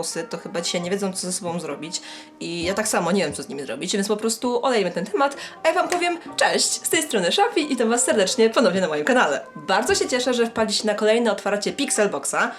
włosy, to chyba dzisiaj nie wiedzą, co ze sobą zrobić. I ja tak samo nie wiem, co z nimi zrobić, więc po prostu olejmy ten temat, a ja wam powiem cześć! Z tej strony Shafi i witam was serdecznie ponownie na moim kanale. Bardzo się cieszę, że wpadliście na kolejne otwarcie Pixelboxa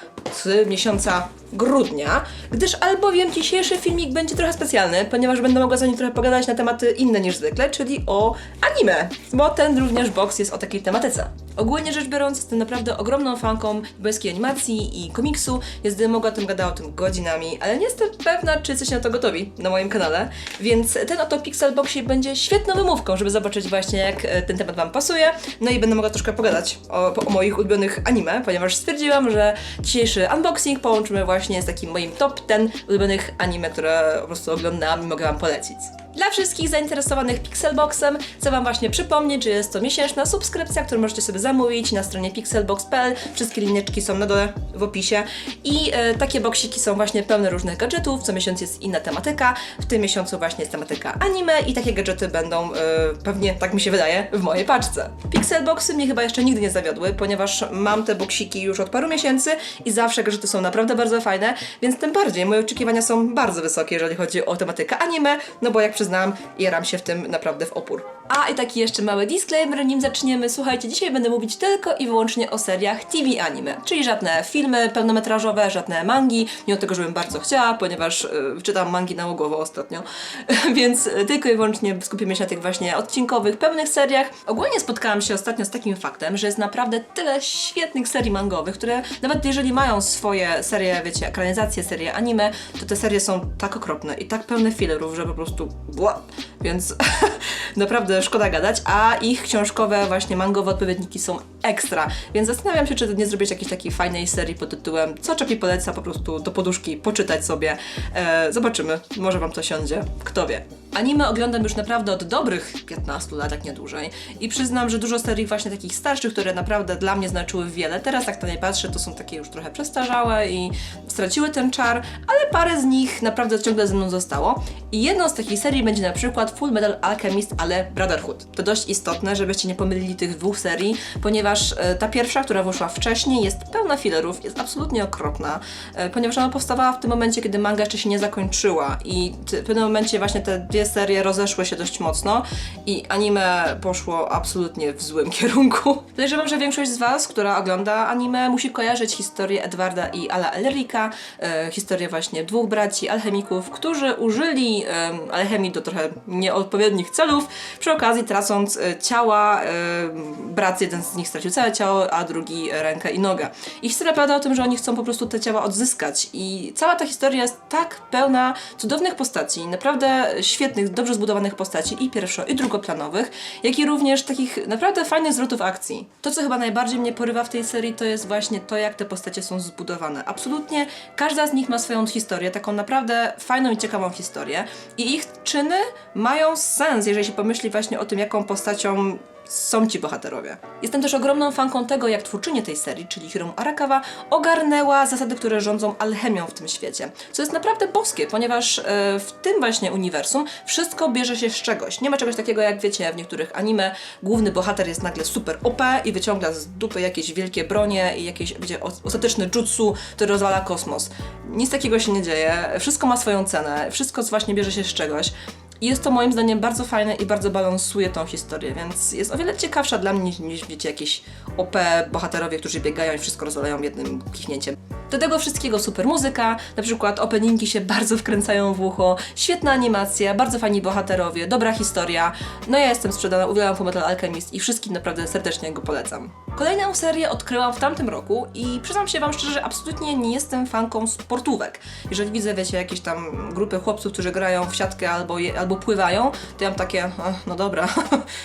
z miesiąca grudnia, gdyż albowiem dzisiejszy filmik będzie trochę specjalny, ponieważ będę mogła za nim trochę pogadać na tematy inne niż zwykle, czyli o anime, bo ten również box jest o takiej tematyce. Ogólnie rzecz biorąc, jestem naprawdę ogromną fanką japońskiej animacji i komiksu, więc gdybym mogła, tym gadała o tym godzinami, ale nie jestem pewna, czy jesteście na to gotowi na moim kanale, więc ten oto Pixelboxie będzie świetną wymówką, żeby zobaczyć właśnie, jak ten temat wam pasuje, no i będę mogła troszkę pogadać o moich ulubionych anime, ponieważ stwierdziłam, że dzisiejszy unboxing połączymy właśnie z takim moim top 10 ulubionych anime, które po prostu oglądałam i mogę wam polecić. Dla wszystkich zainteresowanych Pixelboxem chcę wam właśnie przypomnieć, że jest to miesięczna subskrypcja, którą możecie sobie zamówić na stronie pixelbox.pl. Wszystkie linieczki są na dole w opisie i takie boksiki są właśnie pełne różnych gadżetów. Co miesiąc jest inna tematyka. W tym miesiącu właśnie jest tematyka anime i takie gadżety będą pewnie, tak mi się wydaje, w mojej paczce. Pixelboxy mnie chyba jeszcze nigdy nie zawiodły, ponieważ mam te boksiki już od paru miesięcy i zawsze gadżety są naprawdę bardzo fajne, więc tym bardziej moje oczekiwania są bardzo wysokie, jeżeli chodzi o tematykę anime, no bo jak przyznam, jaram się w tym naprawdę w opór. A i taki jeszcze mały disclaimer, nim zaczniemy. Słuchajcie, dzisiaj będę mówić tylko i wyłącznie o seriach TV anime, czyli żadne filmy pełnometrażowe, żadne mangi, mimo tego, żebym bardzo chciała, ponieważ czytam mangi nałogowo ostatnio, więc tylko i wyłącznie skupimy się na tych właśnie odcinkowych, pełnych seriach. Ogólnie spotkałam się ostatnio z takim faktem, że jest naprawdę tyle świetnych serii mangowych, które nawet jeżeli mają swoje serie, wiecie, ekranizacje, serie anime, to te serie są tak okropne i tak pełne fillerów, że po prostu więc naprawdę szkoda gadać, a ich książkowe, właśnie mangowe odpowiedniki są ekstra, więc zastanawiam się, czy nie zrobić jakiejś takiej fajnej serii pod tytułem Co Czapi poleca, po prostu do poduszki poczytać sobie. Zobaczymy, może wam to siądzie, kto wie. Anime oglądam już naprawdę od dobrych 15 lat, jak nie dłużej. I przyznam, że dużo serii właśnie takich starszych, które naprawdę dla mnie znaczyły wiele. Teraz jak na nie patrzę, to są takie już trochę przestarzałe i straciły ten czar, ale parę z nich naprawdę ciągle ze mną zostało. I jedną z takich serii będzie na przykład Full Metal Alchemist, ale Brotherhood. To dość istotne, żebyście nie pomylili tych dwóch serii, ponieważ ta pierwsza, która wyszła wcześniej, jest pełna fillerów, jest absolutnie okropna, ponieważ ona powstawała w tym momencie, kiedy manga jeszcze się nie zakończyła i w pewnym momencie właśnie te dwie serie rozeszły się dość mocno i anime poszło absolutnie w złym kierunku. Podejrzewam, że większość z was, która ogląda anime, musi kojarzyć historię Edwarda i Ala Elrika, historię właśnie dwóch braci alchemików, którzy użyli alchemii do trochę nieodpowiednich celów, przy okazji tracąc ciała. Brat jeden z nich stracił całe ciało, a drugi rękę i nogę. I historia opowiada o tym, że oni chcą po prostu te ciała odzyskać i cała ta historia jest tak pełna cudownych postaci, naprawdę świetnych, dobrze zbudowanych postaci i pierwszo- i drugoplanowych, jak i również takich naprawdę fajnych zwrotów akcji. To, co chyba najbardziej mnie porywa w tej serii, to jest właśnie to, jak te postacie są zbudowane. Absolutnie każda z nich ma swoją historię, taką naprawdę fajną i ciekawą historię i ich czyny mają sens, jeżeli się pomyśli właśnie o tym, jaką postacią są ci bohaterowie. Jestem też ogromną fanką tego, jak twórczyni tej serii, czyli Hiromu Arakawa, ogarnęła zasady, które rządzą alchemią w tym świecie. Co jest naprawdę boskie, ponieważ w tym właśnie uniwersum wszystko bierze się z czegoś. Nie ma czegoś takiego, jak wiecie, w niektórych anime główny bohater jest nagle super OP i wyciąga z dupy jakieś wielkie bronie i jakieś, wiecie, ostateczny jutsu, który rozwala kosmos. Nic takiego się nie dzieje. Wszystko ma swoją cenę. Wszystko właśnie bierze się z czegoś. I jest to moim zdaniem bardzo fajne i bardzo balansuje tą historię, więc jest o wiele ciekawsza dla mnie niż wiecie, jakieś OP bohaterowie, którzy biegają i wszystko rozwalają jednym kichnięciem. Do tego wszystkiego super muzyka, na przykład openingi się bardzo wkręcają w ucho, świetna animacja, bardzo fajni bohaterowie, dobra historia. No ja jestem sprzedana, uwielbiam Fullmetal Alchemist i wszystkim naprawdę serdecznie go polecam. Kolejną serię odkryłam w tamtym roku i przyznam się wam szczerze, że absolutnie nie jestem fanką sportówek. Jeżeli widzę, wiecie, jakieś tam grupy chłopców, którzy grają w siatkę albo pływają, to ja mam takie, no dobra,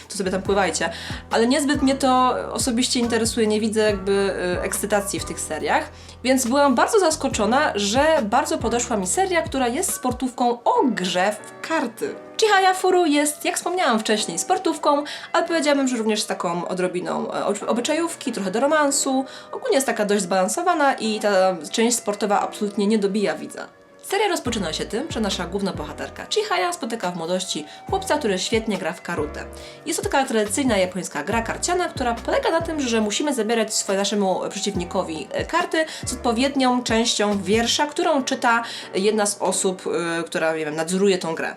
to sobie tam pływajcie. Ale niezbyt mnie to osobiście interesuje, nie widzę jakby ekscytacji w tych seriach, więc byłam bardzo zaskoczona, że bardzo podeszła mi seria, która jest sportówką o grze w karty. Chihaya Furu jest, jak wspomniałam wcześniej, sportówką, ale powiedziałabym, że również z taką odrobiną obyczajówki, trochę do romansu. Ogólnie jest taka dość zbalansowana i ta część sportowa absolutnie nie dobija widza. Seria rozpoczyna się tym, że nasza główna bohaterka Chihaya spotyka w młodości chłopca, który świetnie gra w karutę. Jest to taka tradycyjna japońska gra karciana, która polega na tym, że musimy zabierać naszemu przeciwnikowi karty z odpowiednią częścią wiersza, którą czyta jedna z osób, która, nie wiem, nadzoruje tą grę.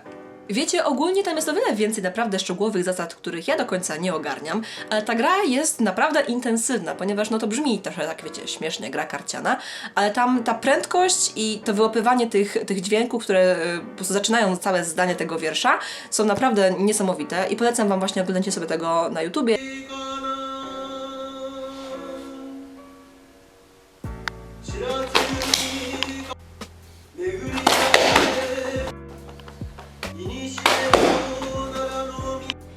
Wiecie, ogólnie tam jest o wiele więcej naprawdę szczegółowych zasad, których ja do końca nie ogarniam, ale ta gra jest naprawdę intensywna, ponieważ no to brzmi trochę tak, wiecie, śmiesznie, gra karciana, ale tam ta prędkość i to wyłapywanie tych dźwięków, które po prostu zaczynają całe zdanie tego wiersza, są naprawdę niesamowite i polecam wam właśnie oglądać sobie tego na YouTubie.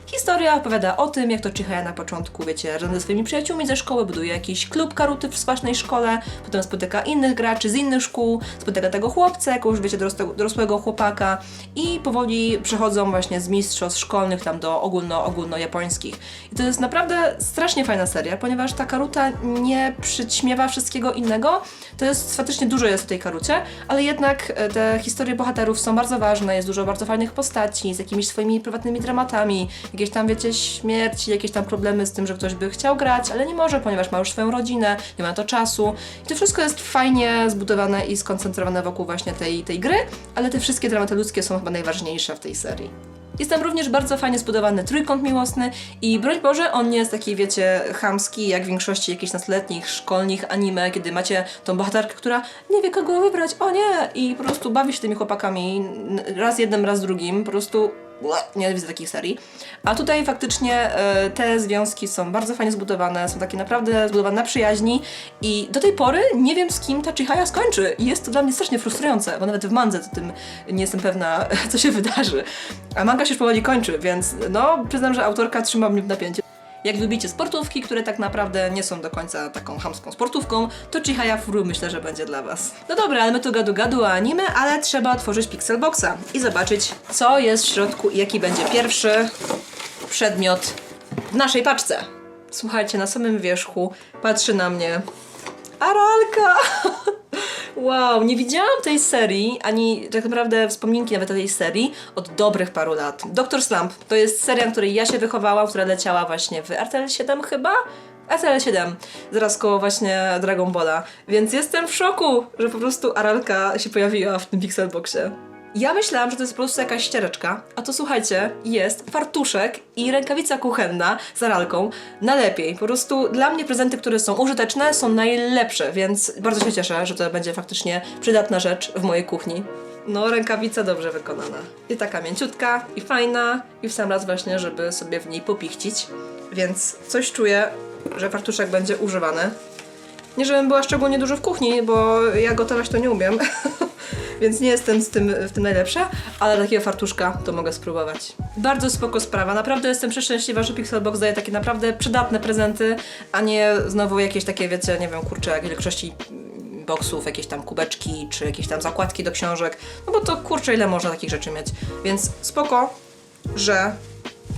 Historia opowiada o tym, jak to Chihaya na początku, wiecie, razem ze swoimi przyjaciółmi ze szkoły buduje jakiś klub karuty w własnej szkole, potem spotyka innych graczy z innych szkół, spotyka tego chłopca, jako już wiecie, dorosłego chłopaka i powoli przechodzą właśnie z mistrzostw szkolnych tam do ogólnojapońskich. I to jest naprawdę strasznie fajna seria, ponieważ ta karuta nie przyćmiewa wszystkiego innego, to jest faktycznie dużo jest w tej karucie, ale jednak te historie bohaterów są bardzo ważne, jest dużo bardzo fajnych postaci z jakimiś swoimi prywatnymi dramatami, jakieś tam, wiecie, śmierci, jakieś tam problemy z tym, że ktoś by chciał grać, ale nie może, ponieważ ma już swoją rodzinę, nie ma na to czasu. I to wszystko jest fajnie zbudowane i skoncentrowane wokół właśnie tej gry, ale te wszystkie dramaty ludzkie są chyba najważniejsze w tej serii. Jest tam również bardzo fajnie zbudowany trójkąt miłosny i broń Boże, on nie jest taki, wiecie, chamski, jak w większości jakichś nastoletnich, szkolnych anime, kiedy macie tą bohaterkę, która nie wie kogo wybrać, o nie! I po prostu bawi się tymi chłopakami, raz jednym, raz drugim, po prostu nie widzę takich serii. A tutaj faktycznie te związki są bardzo fajnie zbudowane, są takie naprawdę zbudowane na przyjaźni i do tej pory nie wiem, z kim ta Chihaya skończy i jest to dla mnie strasznie frustrujące, bo nawet w mandze to tym nie jestem pewna, co się wydarzy. A manga się już powoli kończy, więc no przyznam, że autorka trzyma mnie w napięciu. Jak lubicie sportówki, które tak naprawdę nie są do końca taką chamską sportówką, to Chihaya Furu myślę, że będzie dla was. No dobra, ale my tu gadu o anime, ale trzeba otworzyć Pixelboxa i zobaczyć, co jest w środku i jaki będzie pierwszy przedmiot w naszej paczce. Słuchajcie, na samym wierzchu patrzy na mnie Aralka! Wow, nie widziałam tej serii, ani tak naprawdę wspomnienki nawet o tej serii od dobrych paru lat. Dr. Slump to jest seria, w której ja się wychowałam, która leciała właśnie w RTL 7 chyba? RTL 7, zaraz koło właśnie Dragon Balla, więc jestem w szoku, że po prostu Aralka się pojawiła w tym Pixelboxie. Ja myślałam, że to jest po prostu jakaś ściereczka, a to słuchajcie, jest fartuszek i rękawica kuchenna z Aralką na lepiej. Po prostu dla mnie prezenty, które są użyteczne, są najlepsze, więc bardzo się cieszę, że to będzie faktycznie przydatna rzecz w mojej kuchni. No, rękawica dobrze wykonana. I taka mięciutka, i fajna, i w sam raz właśnie, żeby sobie w niej popichcić. Więc coś czuję, że fartuszek będzie używany. Nie, żebym była szczególnie dużo w kuchni, bo ja gotować to nie umiem. Więc nie jestem w tym najlepsza, ale takiego fartuszka to mogę spróbować. Bardzo spoko sprawa, naprawdę jestem przeszczęśliwa, że Pixelbox daje takie naprawdę przydatne prezenty, a nie znowu jakieś takie, wiecie, nie wiem, kurczę, jakiej większości boksów, jakieś tam kubeczki, czy jakieś tam zakładki do książek, no bo to kurczę, ile można takich rzeczy mieć. Więc spoko, że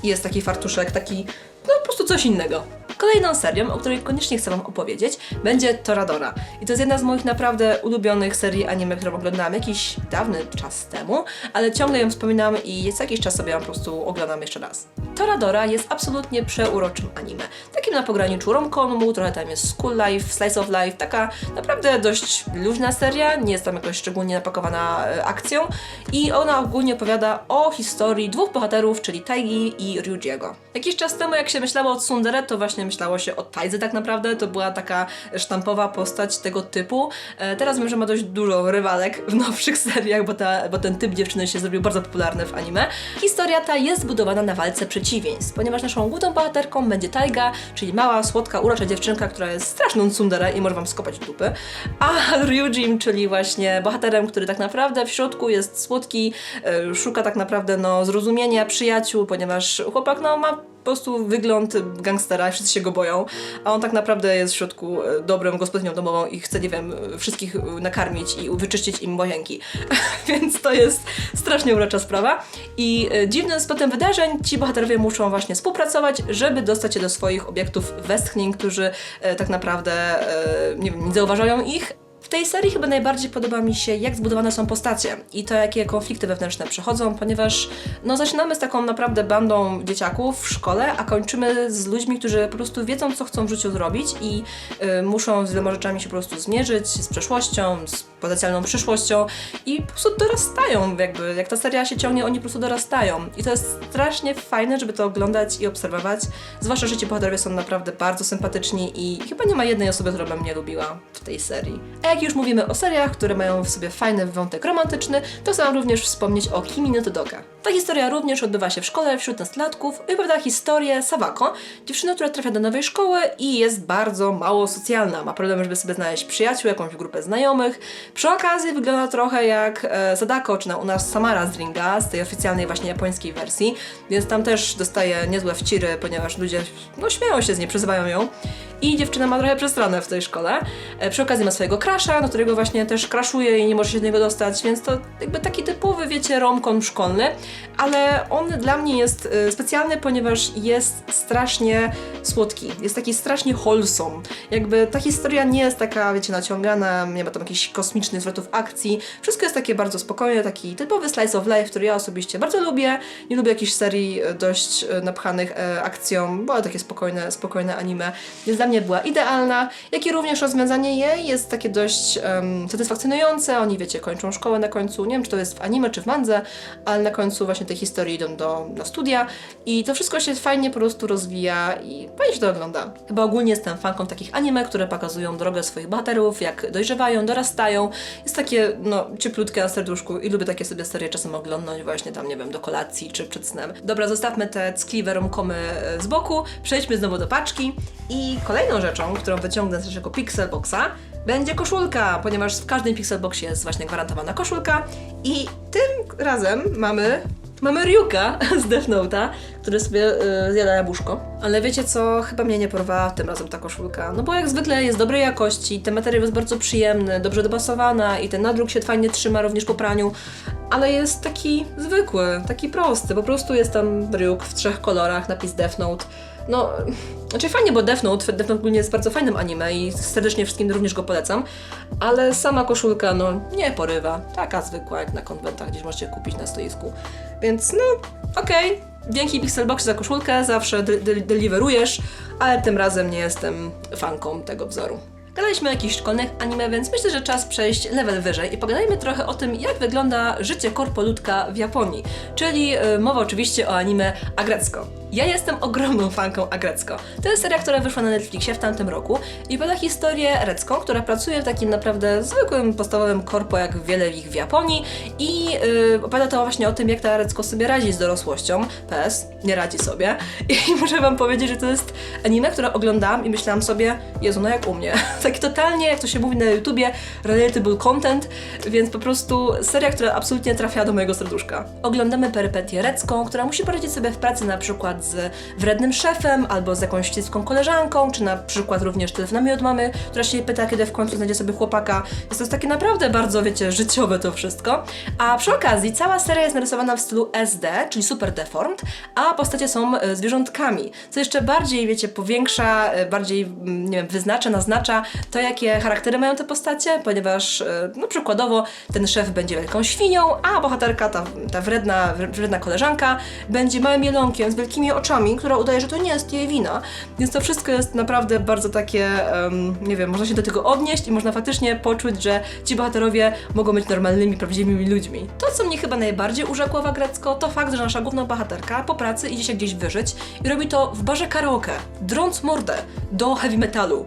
jest taki fartuszek, taki, no po prostu coś innego. Kolejną serią, o której koniecznie chcę wam opowiedzieć, będzie Toradora. I to jest jedna z moich naprawdę ulubionych serii anime, którą oglądałam jakiś dawny czas temu, ale ciągle ją wspominam i co jakiś czas sobie ją po prostu oglądam jeszcze raz. Toradora jest absolutnie przeuroczym anime. Takim na pograniczu rom-comu, trochę tam jest school life, slice of life, taka naprawdę dość luźna seria, nie jest tam jakoś szczególnie napakowana akcją i ona ogólnie opowiada o historii dwóch bohaterów, czyli Taigi i Ryujiego. Jakiś czas temu, jak się myślało o tsundere, to właśnie myślało się o Taidze tak naprawdę, to była taka sztampowa postać tego typu. Teraz wiem, że ma dość dużo rywalek w nowszych seriach, bo ten typ dziewczyny się zrobił bardzo popularny w anime. Historia ta jest zbudowana na walce przeciwieństw, ponieważ naszą główną bohaterką będzie Taiga, czyli mała, słodka, urocza dziewczynka, która jest straszną tsundere i może wam skopać dupy, a Ryujim, czyli właśnie bohaterem, który tak naprawdę w środku jest słodki, szuka tak naprawdę zrozumienia, przyjaciół, ponieważ chłopak ma po prostu wygląd gangstera i wszyscy się go boją, a on tak naprawdę jest w środku dobrą gospodynią domową i chce, nie wiem, wszystkich nakarmić i wyczyścić im łazienki. Więc to jest strasznie urocza sprawa. I dziwnym splotem wydarzeń ci bohaterowie muszą właśnie współpracować, żeby dostać się do swoich obiektów westchnień, którzy tak naprawdę nie zauważają ich. W tej serii chyba najbardziej podoba mi się, jak zbudowane są postacie i to, jakie konflikty wewnętrzne przechodzą, ponieważ no, zaczynamy z taką naprawdę bandą dzieciaków w szkole, a kończymy z ludźmi, którzy po prostu wiedzą, co chcą w życiu zrobić i muszą z wieloma rzeczami się po prostu zmierzyć, z przeszłością, z potencjalną przyszłością i po prostu dorastają, jakby jak ta seria się ciągnie, oni po prostu dorastają. I to jest strasznie fajne, żeby to oglądać i obserwować, zwłaszcza, że ci bohaterowie są naprawdę bardzo sympatyczni i chyba nie ma jednej osoby, która by mnie lubiła w tej serii. A jak już mówimy o seriach, które mają w sobie fajny wątek romantyczny, to chcę również wspomnieć o Kimi no Todoke. Ta historia również odbywa się w szkole wśród nastolatków i opowiada historię Sawako, dziewczyny, która trafia do nowej szkoły i jest bardzo mało socjalna. Ma problem, żeby sobie znaleźć przyjaciół, jakąś grupę znajomych. Przy okazji wygląda trochę jak Sadako, czy u nas Samara z Ringa, z tej oficjalnej właśnie japońskiej wersji, więc tam też dostaje niezłe wciry, ponieważ ludzie no, śmieją się z niej, przezywają ją. I dziewczyna ma trochę przestronę w tej szkole. Przy okazji ma swojego crusha, na którego właśnie też crashuje i nie może się do niego dostać, więc to jakby taki typowy, wiecie, rom-com szkolny, ale on dla mnie jest specjalny, ponieważ jest strasznie słodki, jest taki strasznie wholesome. Jakby ta historia nie jest taka, wiecie, naciągana, nie ma tam jakichś kosmicznych zwrotów akcji, wszystko jest takie bardzo spokojne, taki typowy slice of life, który ja osobiście bardzo lubię. Nie lubię jakichś serii dość napchanych akcją, bo takie spokojne anime, więc dla mnie była idealna, jak i również rozwiązanie jej jest takie dość satysfakcjonujące. Oni, wiecie, kończą szkołę na końcu, nie wiem, czy to jest w anime, czy w mandze, ale na końcu właśnie tej historii idą na studia i to wszystko się fajnie po prostu rozwija i fajnie się to ogląda. Chyba ogólnie jestem fanką takich anime, które pokazują drogę swoich bohaterów, jak dojrzewają, dorastają. Jest takie, no, cieplutkie na serduszku i lubię takie sobie serie czasem oglądać właśnie tam, nie wiem, do kolacji czy przed snem. Dobra, zostawmy te ckliwe romkomy z boku, przejdźmy znowu do paczki i kolejną rzeczą, którą wyciągnę z naszego Pixelboxa, będzie koszulka, ponieważ w każdym Pixelboxie jest właśnie gwarantowana koszulka i tym razem mamy Ryuka z Death Note'a, który sobie zjada jabłuszko. Ale wiecie co? Chyba mnie nie porwała tym razem ta koszulka. No bo jak zwykle jest dobrej jakości, ten materiał jest bardzo przyjemny, dobrze dopasowana i ten nadruk się fajnie trzyma również po praniu, ale jest taki zwykły, taki prosty. Po prostu jest tam Ryuk w 3 kolorach, napis Death Note. No, znaczy fajnie, bo Death Note ogólnie jest bardzo fajnym anime i serdecznie wszystkim również go polecam, ale sama koszulka, no, nie porywa. Taka zwykła, jak na konwentach, gdzieś możecie kupić na stoisku. Więc no, okej. Dzięki Pixelboxie za koszulkę, zawsze deliverujesz, ale tym razem nie jestem fanką tego wzoru. Gadaliśmy o jakichś szkolnych anime, więc myślę, że czas przejść level wyżej i pogadajmy trochę o tym, jak wygląda życie korpolutka w Japonii, czyli mowa oczywiście o anime Agretsuko. Ja jestem ogromną fanką Agretsuko. To jest seria, która wyszła na Netflixie w tamtym roku i opowiada historię Retsuko, która pracuje w takim naprawdę zwykłym, podstawowym korpo, jak wiele ich w Japonii i opowiada to właśnie o tym, jak ta Retsuko sobie radzi z dorosłością. PS, nie radzi sobie. I muszę wam powiedzieć, że to jest anime, które oglądałam i myślałam sobie, Jezu, no jak u mnie. Tak totalnie, jak to się mówi na YouTubie, relatable content, więc po prostu seria, która absolutnie trafia do mojego serduszka. Oglądamy perypetię Retsuko, która musi poradzić sobie w pracy na przykład z wrednym szefem, albo z jakąś ściską koleżanką, czy na przykład również telefonami od mamy, która się jej pyta, kiedy w końcu znajdzie sobie chłopaka. Jest to takie naprawdę bardzo, wiecie, życiowe to wszystko. A przy okazji cała seria jest narysowana w stylu SD, czyli super deformed, a postacie są zwierzątkami, co jeszcze bardziej, wiecie, powiększa, bardziej, nie wiem, wyznacza, naznacza to, jakie charaktery mają te postacie, ponieważ, no przykładowo, ten szef będzie wielką świnią, a bohaterka, ta wredna koleżanka, będzie małym jelonkiem z wielkimi oczami, która udaje, że to nie jest jej wina. Więc to wszystko jest naprawdę bardzo takie, nie wiem, można się do tego odnieść i można faktycznie poczuć, że ci bohaterowie mogą być normalnymi, prawdziwymi ludźmi. To, co mnie chyba najbardziej urzekło w Agretsuko, to fakt, że nasza główna bohaterka po pracy idzie się gdzieś wyżyć i robi to w barze karaoke, drąc mordę do heavy metalu.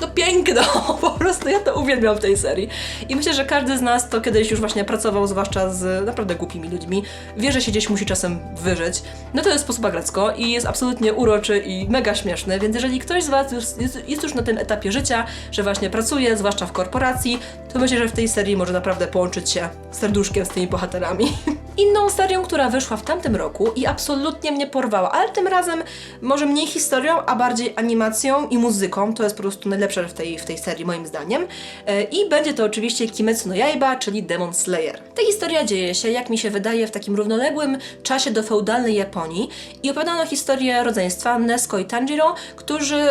No piękno, po prostu ja to uwielbiam w tej serii. I myślę, że każdy z nas to kiedyś już właśnie pracował, zwłaszcza z naprawdę głupimi ludźmi, wie, że się gdzieś musi czasem wyżyć. No to jest sposób Agretsuko i jest absolutnie uroczy i mega śmieszny, więc jeżeli ktoś z was jest już na tym etapie życia, że właśnie pracuje, zwłaszcza w korporacji, to to myślę, że w tej serii może naprawdę połączyć się serduszkiem z tymi bohaterami. Inną serią, która wyszła w tamtym roku i absolutnie mnie porwała, ale tym razem może mniej historią, a bardziej animacją i muzyką, to jest po prostu najlepsze w tej serii moim zdaniem. I będzie to oczywiście Kimetsu no Yaiba, czyli Demon Slayer. Ta historia dzieje się, jak mi się wydaje, w takim równoległym czasie do feudalnej Japonii i opowiadano historię rodzeństwa Nezuko i Tanjiro, którzy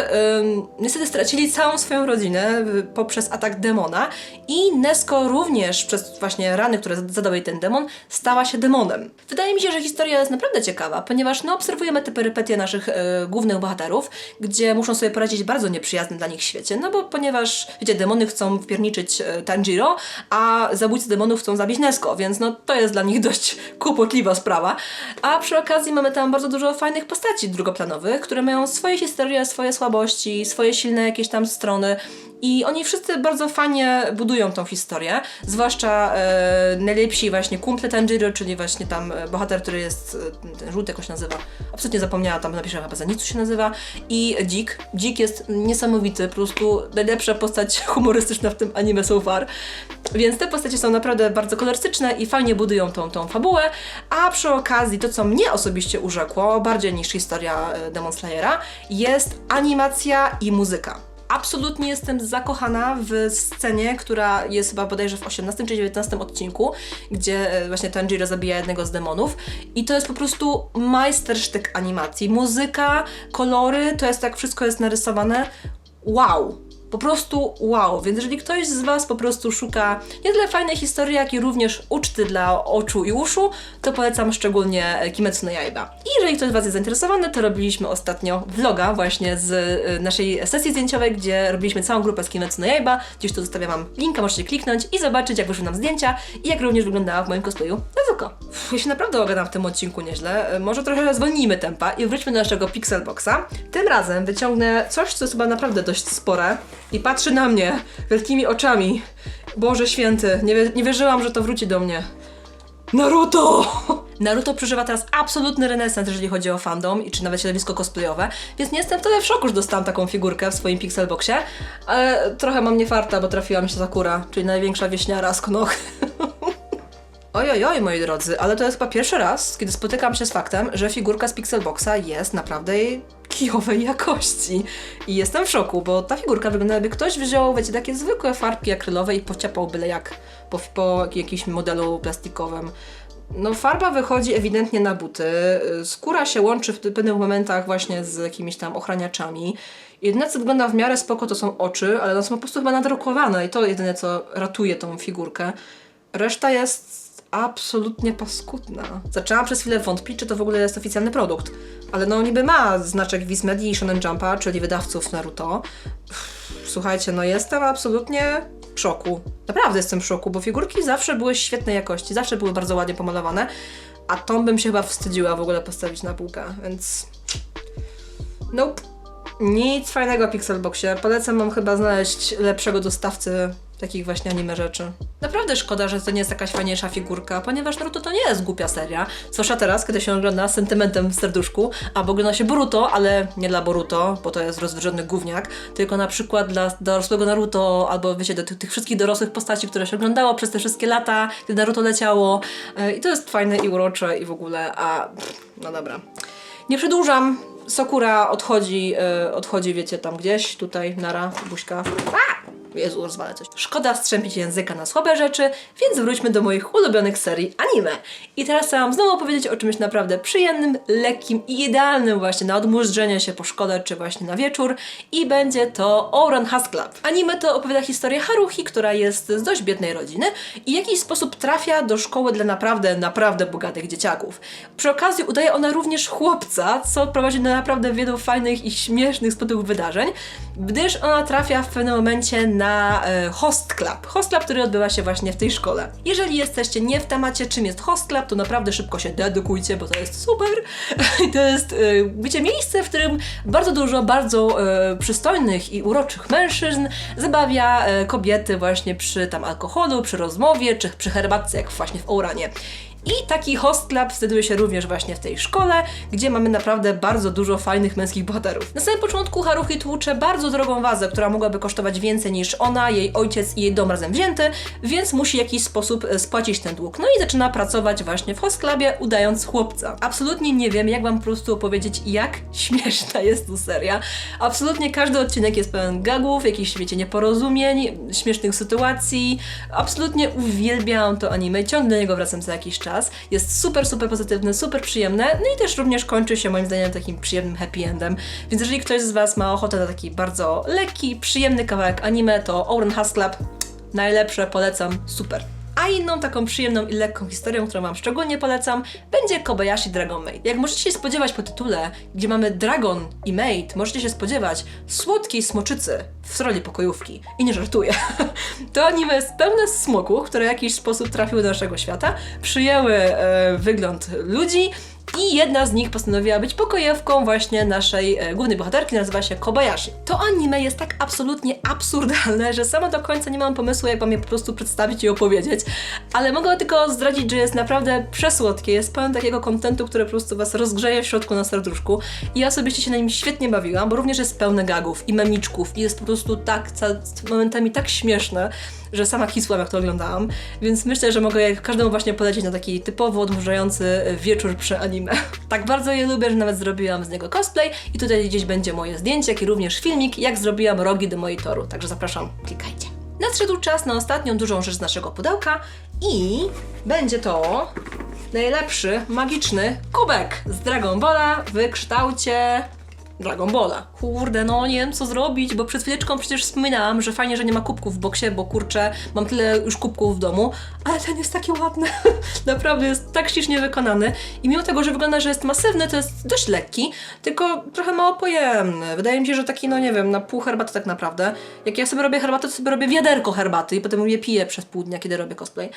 niestety stracili całą swoją rodzinę poprzez atak demona i Nezuko również przez właśnie rany, które zadał jej ten demon, stała się demonem. Wydaje mi się, że historia jest naprawdę ciekawa, ponieważ obserwujemy te perypetie naszych głównych bohaterów, gdzie muszą sobie poradzić w bardzo nieprzyjaznym dla nich świecie, no bo ponieważ, wiecie, demony chcą wpierniczyć Tanjiro, a zabójcy demonów chcą zabić Nezuko, więc to jest dla nich dość kłopotliwa sprawa. A przy okazji mamy tam bardzo dużo fajnych postaci drugoplanowych, które mają swoje historie, swoje słabości, swoje silne jakieś tam strony i oni wszyscy bardzo fajnie budują tą historię, zwłaszcza najlepsi właśnie kumple Tanjiro, czyli właśnie tam bohater, który jest, ten żółty jakoś nazywa, absolutnie zapomniałam, tam napiszę chyba Zenitsu się nazywa, i Dzik. Dzik jest niesamowity, po prostu najlepsza postać humorystyczna w tym anime so far, więc te postacie są naprawdę bardzo kolorystyczne i fajnie budują tą fabułę, a przy okazji to, co mnie osobiście urzekło, bardziej niż historia Demon Slayera, jest animacja i muzyka. Absolutnie jestem zakochana w scenie, która jest chyba bodajże w 18 czy 19 odcinku, gdzie właśnie Tanjiro zabija jednego z demonów i to jest po prostu majstersztyk animacji. Muzyka, kolory, to jest tak wszystko jest narysowane. Wow! Po prostu wow, więc jeżeli ktoś z Was po prostu szuka nie tyle fajnej historii, jak i również uczty dla oczu i uszu, to polecam szczególnie Kimetsu no Yaiba. I jeżeli ktoś z Was jest zainteresowany, to robiliśmy ostatnio vloga właśnie z naszej sesji zdjęciowej, gdzie robiliśmy całą grupę z Kimetsu no Yaiba. Gdzieś tu zostawiam Wam linka, możecie kliknąć i zobaczyć, jak wyszły nam zdjęcia i jak również wyglądała w moim cosplayu Nezuko. Ja się naprawdę ogadam w tym odcinku nieźle. Może trochę zwolnijmy tempa i wróćmy do naszego Pixelboxa. Tym razem wyciągnę coś, co jest chyba naprawdę dość spore. I patrzy na mnie wielkimi oczami. Boże święty, nie wierzyłam, że to wróci do mnie. Naruto! Naruto przeżywa teraz absolutny renesans, jeżeli chodzi o fandom i czy nawet środowisko cosplayowe, więc nie jestem wtedy w szoku, że dostałam taką figurkę w swoim Pixelboxie, ale trochę mam nie farta, bo trafiła mi się Sakura, czyli największa wieśniara z Konoha. Ojojoj, moi drodzy, ale to jest chyba pierwszy raz, kiedy spotykam się z faktem, że figurka z Pixelboxa jest naprawdę kijowej jakości. I jestem w szoku, bo ta figurka wygląda, jakby ktoś wziął, wiecie, takie zwykłe farbki akrylowe i pociapał byle jak po jakimś modelu plastikowym. No farba wychodzi ewidentnie na buty, skóra się łączy w pewnych momentach właśnie z jakimiś tam ochraniaczami. Jedyne, co wygląda w miarę spoko, to są oczy, ale one są po prostu chyba nadrukowane i to jedyne, co ratuje tą figurkę. Reszta jest absolutnie paskudna. Zaczęłam przez chwilę wątpić, czy to w ogóle jest oficjalny produkt. Ale no niby ma znaczek Viz Media i Shonen Jumpa, czyli wydawców Naruto. Słuchajcie, no jestem absolutnie w szoku. Naprawdę jestem w szoku, bo figurki zawsze były świetnej jakości, zawsze były bardzo ładnie pomalowane, a tą bym się chyba wstydziła w ogóle postawić na półkę, więc... Nope. Nic fajnego w Pixelboxie. Polecam Wam chyba znaleźć lepszego dostawcę takich właśnie anime rzeczy. Naprawdę szkoda, że to nie jest jakaś fajniejsza figurka, ponieważ Naruto to nie jest głupia seria. Zwłaszcza teraz, kiedy się ogląda z sentymentem w serduszku, albo ogląda się Boruto, ale nie dla Boruto, bo to jest rozwyżony gówniak, tylko na przykład dla dorosłego Naruto, albo wiecie, do tych wszystkich dorosłych postaci, które się oglądało przez te wszystkie lata, kiedy Naruto leciało. I to jest fajne i urocze i w ogóle, no dobra. Nie przedłużam. Sakura odchodzi, wiecie, tam gdzieś, tutaj, nara, buźka. Jezu, rozwalę coś. Szkoda strzępić języka na słabe rzeczy, więc wróćmy do moich ulubionych serii anime. I teraz chcę Wam znowu opowiedzieć o czymś naprawdę przyjemnym, lekkim i idealnym właśnie na odmurzenie się po szkole, czy właśnie na wieczór. I będzie to Ouran House Club. Anime to opowiada historię Haruhi, która jest z dość biednej rodziny i w jakiś sposób trafia do szkoły dla naprawdę bogatych dzieciaków. Przy okazji udaje ona również chłopca, co prowadzi do naprawdę wielu fajnych i śmiesznych sposobów wydarzeń, gdyż ona trafia w pewnym momencie na Host Club. Host Club, który odbywa się właśnie w tej szkole. Jeżeli jesteście nie w temacie, czym jest Host Club, to naprawdę szybko się dedykujcie, bo to jest super. To jest, wiecie, miejsce, w którym bardzo dużo bardzo przystojnych i uroczych mężczyzn zabawia kobiety właśnie przy tam alkoholu, przy rozmowie, czy przy herbatce, jak właśnie w Ouranie. I taki host club znajduje się również właśnie w tej szkole, gdzie mamy naprawdę bardzo dużo fajnych męskich bohaterów. Na samym początku Haruhi tłucze bardzo drogą wazę, która mogłaby kosztować więcej niż ona, jej ojciec i jej dom razem wzięty, więc musi w jakiś sposób spłacić ten dług. No i zaczyna pracować właśnie w host clubie, udając chłopca. Absolutnie nie wiem, jak wam po prostu opowiedzieć, jak śmieszna jest tu seria. Absolutnie każdy odcinek jest pełen gagów, jakichś, wiecie, nieporozumień, śmiesznych sytuacji. Absolutnie uwielbiam to anime, ciągle do niego wracam co jakiś czas. Jest super, super pozytywny, super przyjemne, no i też również kończy się moim zdaniem takim przyjemnym happy endem. Więc jeżeli ktoś z was ma ochotę na taki bardzo lekki, przyjemny kawałek anime, to Ouran Host Club najlepsze, polecam, super. A inną taką przyjemną i lekką historią, którą wam szczególnie polecam, będzie Kobayashi Dragon Maid. Jak możecie się spodziewać po tytule, gdzie mamy dragon i maid, możecie się spodziewać słodkiej smoczycy w roli pokojówki. I nie żartuję. To anime jest pełne smoków, które w jakiś sposób trafiły do naszego świata, przyjęły wygląd ludzi, i jedna z nich postanowiła być pokojówką właśnie naszej głównej bohaterki, nazywa się Kobayashi. To anime jest tak absolutnie absurdalne, że sama do końca nie mam pomysłu, jak wam je po prostu przedstawić i opowiedzieć, ale mogę tylko zdradzić, że jest naprawdę przesłodkie, jest pełen takiego kontentu, który po prostu was rozgrzeje w środku na serduszku i ja osobiście się na nim świetnie bawiłam, bo również jest pełne gagów i memiczków i jest po prostu tak, momentami tak śmieszne, że sama kisłam, jak to oglądałam, więc myślę, że mogę każdemu właśnie polecić na taki typowo odmurzający wieczór przy anime. Tak bardzo je lubię, że nawet zrobiłam z niego cosplay i tutaj gdzieś będzie moje zdjęcie, jak i również filmik, jak zrobiłam rogi do mojej toru, także zapraszam, klikajcie. Nadszedł czas na ostatnią dużą rzecz z naszego pudełka i będzie to najlepszy, magiczny kubek z Dragon Balla w kształcie Dragon Balla. Kurde, no nie wiem co zrobić, bo przed chwileczką przecież wspominałam, że fajnie, że nie ma kubków w boksie, bo kurczę, mam tyle już kubków w domu, ale ten jest taki ładny. Naprawdę jest tak ślicznie wykonany i mimo tego, że wygląda, że jest masywny, to jest dość lekki, tylko trochę mało pojemny. Wydaje mi się, że taki, no nie wiem, na pół herbaty tak naprawdę. Jak ja sobie robię herbatę, to sobie robię wiaderko herbaty i potem je piję przez pół dnia, kiedy robię cosplay.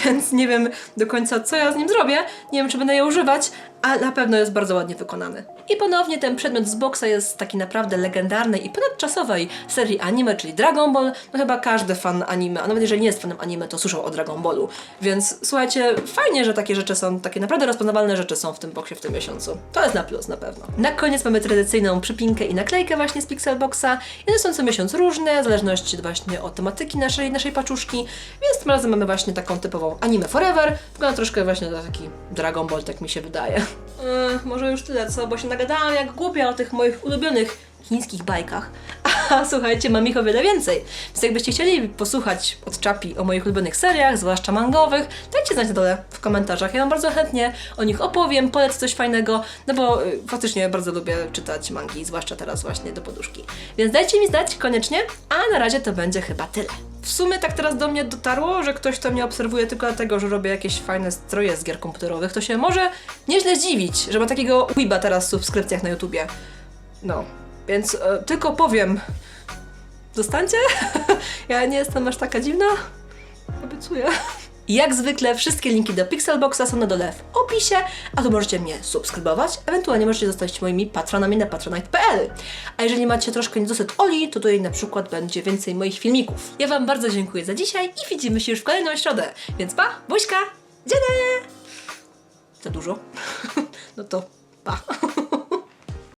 Więc nie wiem do końca, co ja z nim zrobię, nie wiem, czy będę je używać, ale na pewno jest bardzo ładnie wykonany. I ponownie ten przedmiot z boksa jest taki naprawdę legendarnej i ponadczasowej serii anime, czyli Dragon Ball. No chyba każdy fan anime, a nawet jeżeli nie jest fanem anime, to słyszał o Dragon Ballu. Więc słuchajcie, fajnie, że takie rzeczy są, takie naprawdę rozpoznawalne rzeczy są w tym boksie w tym miesiącu. To jest na plus na pewno. Na koniec mamy tradycyjną przypinkę i naklejkę właśnie z Pixelboxa. I one są co miesiąc różne, w zależności właśnie od tematyki naszej paczuszki. Więc tym razem mamy właśnie taką typową anime forever. Wygląda troszkę właśnie na taki Dragon Ball, tak mi się wydaje. Może już tyle, co? Bo się nagadałam jak głupia o tych moich ulubionych chińskich bajkach. A słuchajcie, mam ich o wiele więcej. Więc jakbyście chcieli posłuchać od Czapi o moich ulubionych seriach, zwłaszcza mangowych, dajcie znać na dole w komentarzach. Ja wam bardzo chętnie o nich opowiem, polecę coś fajnego, no bo faktycznie bardzo lubię czytać mangi, zwłaszcza teraz właśnie do poduszki. Więc dajcie mi znać koniecznie, a na razie to będzie chyba tyle. W sumie tak teraz do mnie dotarło, że ktoś, kto mnie obserwuje tylko dlatego, że robię jakieś fajne stroje z gier komputerowych, to się może nieźle zdziwić, że ma takiego weeba teraz w subskrypcjach na YouTubie. No, więc tylko powiem, zostańcie? Ja nie jestem aż taka dziwna? Obiecuję. Jak zwykle wszystkie linki do Pixelboxa są na dole w opisie, a tu możecie mnie subskrybować, ewentualnie możecie zostać moimi patronami na patronite.pl. A jeżeli macie troszkę niedosyt Oli, to tutaj na przykład będzie więcej moich filmików. Ja wam bardzo dziękuję za dzisiaj i widzimy się już w kolejną środę. Więc pa, buźka, dzień! Za dużo? No to pa.